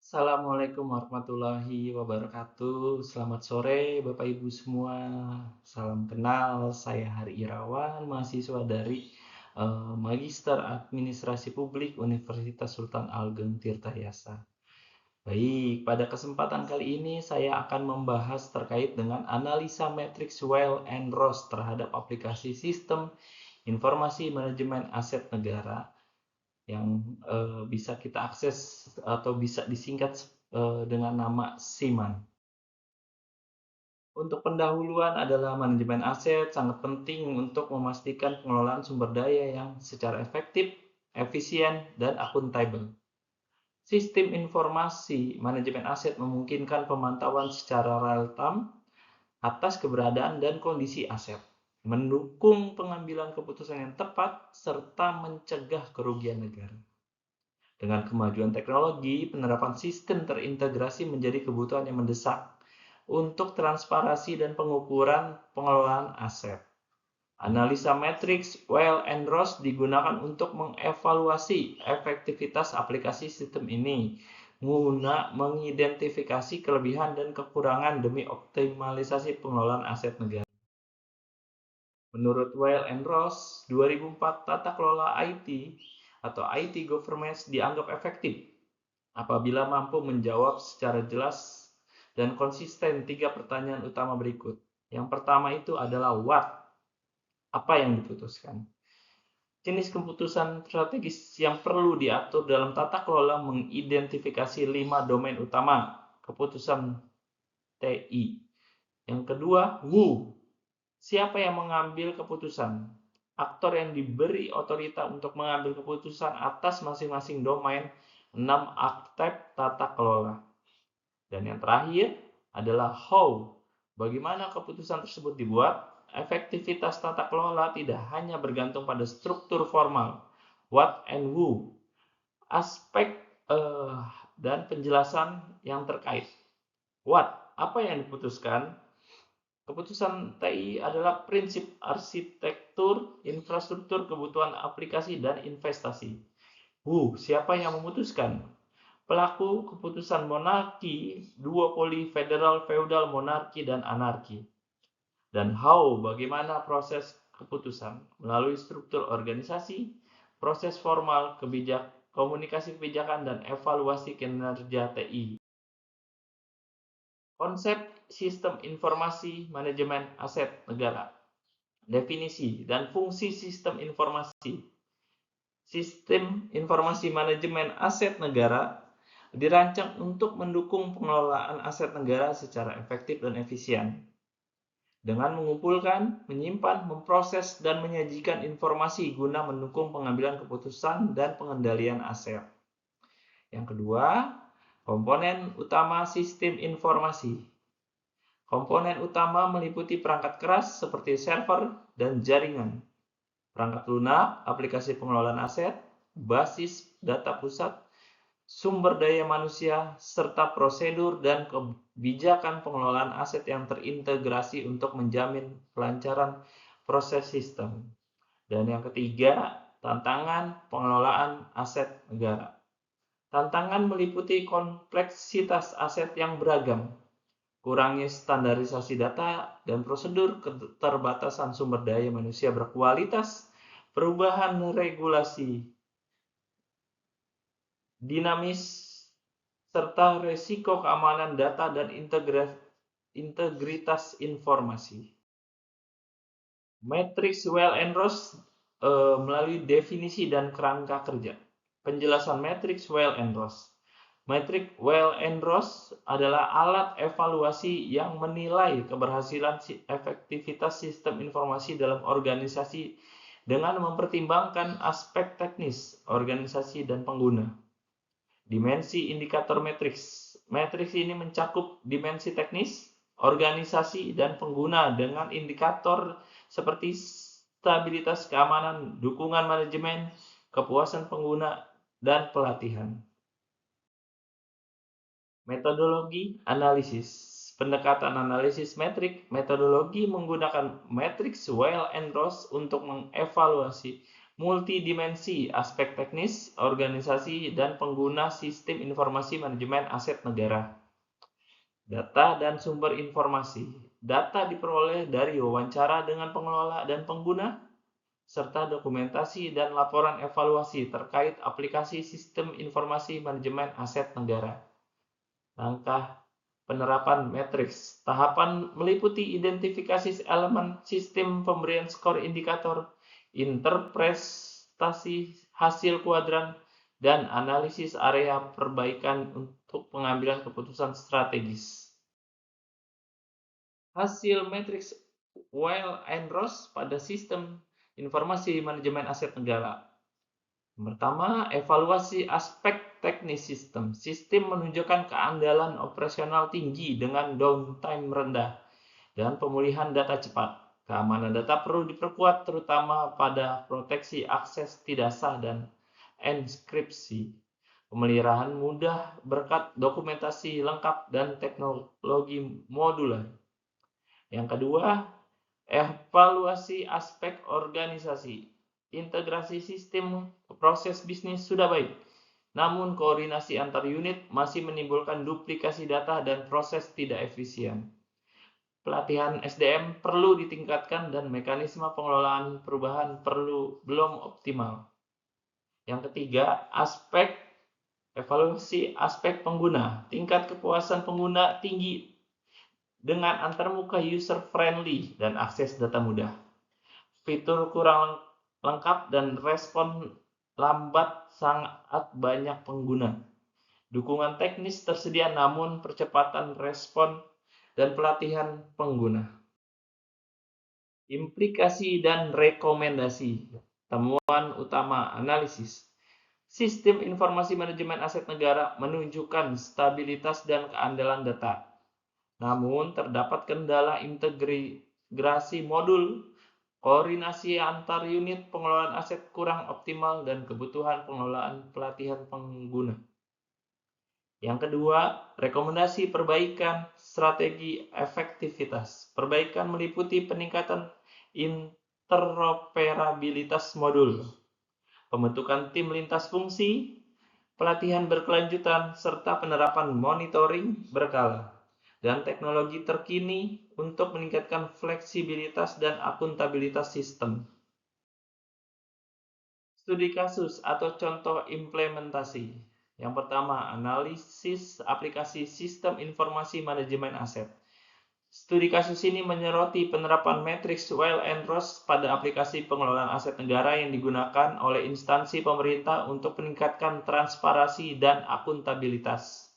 Assalamualaikum warahmatullahi wabarakatuh. Selamat sore Bapak Ibu semua. Salam kenal, saya Hari Irawan, mahasiswa dari Magister Administrasi Publik Universitas Sultan Ageng Tirtayasa. Baik, pada kesempatan kali ini saya akan membahas terkait dengan analisa matriks Weil and Ross terhadap aplikasi sistem informasi manajemen aset negara yang bisa kita akses atau bisa disingkat dengan nama SIMAN. Untuk pendahuluan adalah manajemen aset sangat penting untuk memastikan pengelolaan sumber daya yang secara efektif, efisien, dan akuntabel. Sistem informasi manajemen aset memungkinkan pemantauan secara real-time atas keberadaan dan kondisi aset, mendukung pengambilan keputusan yang tepat, serta mencegah kerugian negara. Dengan kemajuan teknologi, penerapan sistem terintegrasi menjadi kebutuhan yang mendesak untuk transparansi dan pengukuran pengelolaan aset. Analisa matriks Weil and Ross digunakan untuk mengevaluasi efektivitas aplikasi sistem ini, guna mengidentifikasi kelebihan dan kekurangan demi optimalisasi pengelolaan aset negara. Menurut Weil and Ross, 2004 tata kelola IT atau IT governance dianggap efektif apabila mampu menjawab secara jelas dan konsisten tiga pertanyaan utama berikut. Yang pertama itu adalah what, apa yang diputuskan. Jenis keputusan strategis yang perlu diatur dalam tata kelola mengidentifikasi 5 domain utama keputusan TI. Yang kedua, who, siapa yang mengambil keputusan. Aktor yang diberi otorita untuk mengambil keputusan atas masing-masing domain 6 aspek tata kelola. Dan yang terakhir adalah how, bagaimana keputusan tersebut dibuat. Efektivitas tata kelola tidak hanya bergantung pada struktur formal, what and who, aspek dan penjelasan yang terkait. What, apa yang diputuskan? Keputusan TI adalah prinsip arsitektur, infrastruktur, kebutuhan aplikasi, dan investasi. Who, siapa yang memutuskan? Pelaku keputusan monarki, duopoli, federal, feudal, monarki, dan anarki. Dan how, bagaimana proses keputusan? Melalui struktur organisasi, proses formal, komunikasi kebijakan, dan evaluasi kinerja TI. Konsep sistem informasi manajemen aset negara. Definisi dan fungsi sistem informasi. Sistem informasi manajemen aset negara dirancang untuk mendukung pengelolaan aset negara secara efektif dan efisien. Dengan mengumpulkan, menyimpan, memproses, dan menyajikan informasi guna mendukung pengambilan keputusan dan pengendalian aset. Yang kedua, komponen utama sistem informasi. Komponen utama meliputi perangkat keras seperti server dan jaringan, perangkat lunak, aplikasi pengelolaan aset, basis data pusat, sumber daya manusia, serta prosedur dan kebijakan pengelolaan aset yang terintegrasi untuk menjamin kelancaran proses sistem. Dan yang ketiga, tantangan pengelolaan aset negara. Tantangan meliputi kompleksitas aset yang beragam, kurangnya standarisasi data dan prosedur, keterbatasan sumber daya manusia berkualitas, perubahan regulasi dinamis, serta risiko keamanan data dan integritas informasi. Matriks Weil and Ross melalui definisi dan kerangka kerja. Penjelasan matriks Weil and Ross. Matriks Weil and Ross adalah alat evaluasi yang menilai keberhasilan efektivitas sistem informasi dalam organisasi dengan mempertimbangkan aspek teknis, organisasi, dan pengguna. Dimensi indikator matriks. Matriks ini mencakup dimensi teknis, organisasi, dan pengguna dengan indikator seperti stabilitas keamanan, dukungan manajemen, kepuasan pengguna, dan pelatihan. Metodologi analisis. Pendekatan analisis metrik. Metodologi menggunakan matriks Weil and Ross untuk mengevaluasi multidimensi, aspek teknis, organisasi, dan pengguna sistem informasi manajemen aset negara. Data dan sumber informasi. Data diperoleh dari wawancara dengan pengelola dan pengguna, serta dokumentasi dan laporan evaluasi terkait aplikasi sistem informasi manajemen aset negara. Langkah penerapan matriks. Tahapan meliputi identifikasi elemen sistem pemberian skor indikator, interpretasi hasil kuadran, dan analisis area perbaikan untuk pengambilan keputusan strategis. Hasil matriks Weil and Ross pada sistem informasi manajemen aset negara. Pertama, evaluasi aspek teknis sistem. Sistem menunjukkan keandalan operasional tinggi dengan downtime rendah dan pemulihan data cepat. Keamanan data perlu diperkuat terutama pada proteksi akses tidak sah dan enkripsi. Pemeliharaan mudah berkat dokumentasi lengkap dan teknologi modular. Yang kedua, evaluasi aspek organisasi. Integrasi sistem proses bisnis sudah baik, namun koordinasi antar unit masih menimbulkan duplikasi data dan proses tidak efisien. Pelatihan SDM perlu ditingkatkan dan mekanisme pengelolaan perubahan belum optimal. Yang ketiga, evaluasi aspek pengguna. Tingkat kepuasan pengguna tinggi dengan antarmuka user friendly dan akses data mudah. Fitur kurang lengkap dan respon lambat sangat banyak pengguna. Dukungan teknis tersedia namun percepatan respon dan pelatihan pengguna. Implikasi dan rekomendasi. Temuan utama analisis. Sistem informasi manajemen aset negara menunjukkan stabilitas dan keandalan data. Namun terdapat kendala integrasi modul, koordinasi antar unit pengelolaan aset kurang optimal, dan kebutuhan pengelolaan pelatihan pengguna. Yang kedua, rekomendasi perbaikan strategi efektivitas. Perbaikan meliputi peningkatan interoperabilitas modul, pembentukan tim lintas fungsi, pelatihan berkelanjutan, serta penerapan monitoring berkala dan teknologi terkini untuk meningkatkan fleksibilitas dan akuntabilitas sistem. Studi kasus atau contoh implementasi. Yang pertama, analisis aplikasi sistem informasi manajemen aset. Studi kasus ini menyoroti penerapan matriks Weil and Ross pada aplikasi pengelolaan aset negara yang digunakan oleh instansi pemerintah untuk meningkatkan transparansi dan akuntabilitas.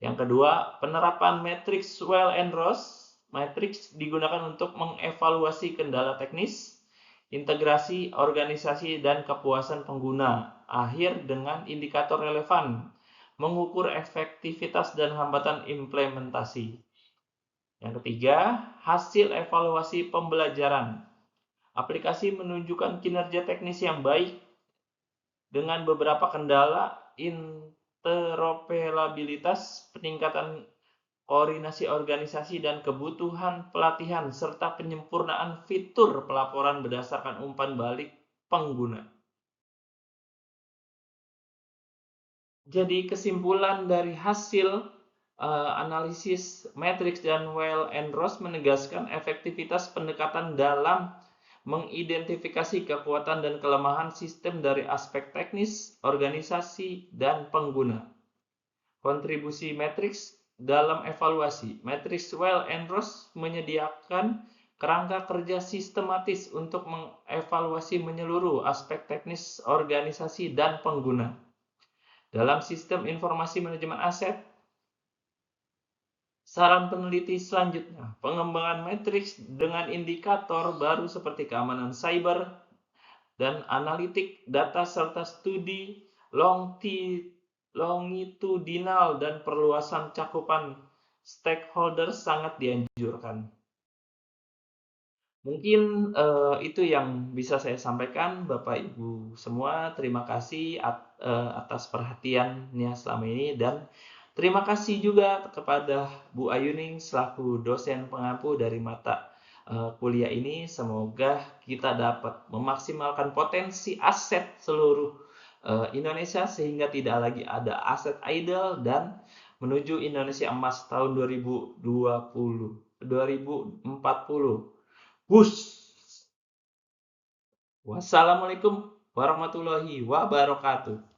Yang kedua, penerapan matriks Weil and Ross. Matriks digunakan untuk mengevaluasi kendala teknis, integrasi, organisasi, dan kepuasan pengguna akhir dengan indikator relevan, mengukur efektivitas dan hambatan implementasi. Yang ketiga, hasil evaluasi pembelajaran. Aplikasi menunjukkan kinerja teknis yang baik dengan beberapa kendala, interoperabilitas, peningkatan koordinasi organisasi, dan kebutuhan pelatihan, serta penyempurnaan fitur pelaporan berdasarkan umpan balik pengguna. Jadi kesimpulan dari hasil analisis matriks dan Weil and Ross menegaskan efektivitas pendekatan dalam mengidentifikasi kekuatan dan kelemahan sistem dari aspek teknis, organisasi, dan pengguna. Kontribusi matriks dalam evaluasi. Matriks Weil and Ross menyediakan kerangka kerja sistematis untuk mengevaluasi menyeluruh aspek teknis, organisasi, dan pengguna. Dalam sistem informasi manajeman aset, saran peneliti selanjutnya, pengembangan matriks dengan indikator baru seperti keamanan cyber dan analitik data serta studi longitudinal dan perluasan cakupan stakeholder sangat dianjurkan. Mungkin itu yang bisa saya sampaikan, Bapak Ibu semua. Terima kasih atas perhatiannya selama ini, dan terima kasih juga kepada Bu Ayuning selaku dosen pengampu dari mata kuliah ini. Semoga kita dapat memaksimalkan potensi aset seluruh Indonesia sehingga tidak lagi ada aset idle dan menuju Indonesia Emas tahun 2040. Wush. Wassalamualaikum warahmatullahi wabarakatuh.